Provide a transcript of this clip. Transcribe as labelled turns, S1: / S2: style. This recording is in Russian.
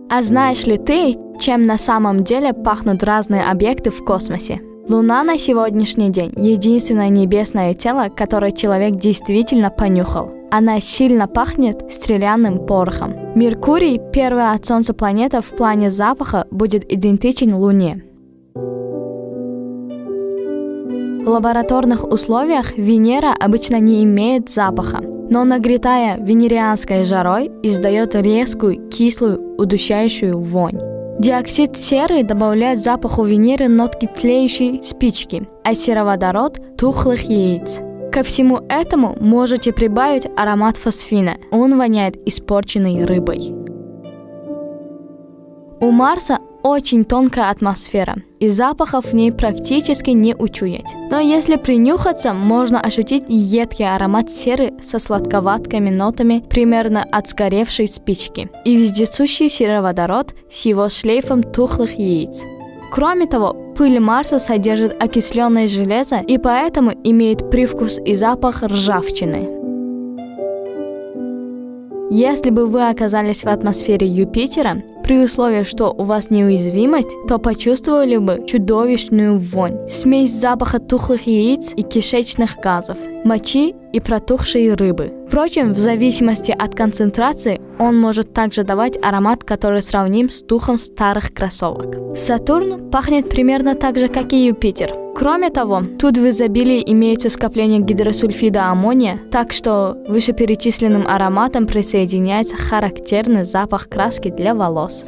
S1: А знаешь ли ты, чем на самом деле пахнут разные объекты в космосе? Луна на сегодняшний день – единственное небесное тело, которое человек действительно понюхал. Она сильно пахнет стреляным порохом. Меркурий, первая от Солнца планета в плане запаха, будет идентичен Луне. В лабораторных условиях Венера обычно не имеет запаха, но нагретая венерианской жарой издает резкую, кислую, удушающую вонь. Диоксид серы добавляет запаху Венеры нотки тлеющей спички, а сероводород – тухлых яиц. Ко всему этому можете прибавить аромат фосфина. Он воняет испорченной рыбой. У Марса очень тонкая атмосфера, и запахов в ней практически не учуять. Но если принюхаться, можно ощутить едкий аромат серы со сладковатыми нотами примерно от сгоревшей спички и вездесущий сероводород с его шлейфом тухлых яиц. Кроме того, пыль Марса содержит окисленное железо и поэтому имеет привкус и запах ржавчины. Если бы вы оказались в атмосфере Юпитера, при условии, что у вас неуязвимость, то почувствовали бы чудовищную вонь. Смесь запаха тухлых яиц и кишечных газов, мочи и протухшей рыбы. Впрочем, в зависимости от концентрации, он может также давать аромат, который сравним с духом старых кроссовок. Сатурн пахнет примерно так же, как и Юпитер. Кроме того, тут в изобилии имеется скопление гидросульфида аммония, так что вышеперечисленным ароматом присоединяется характерный запах краски для волос.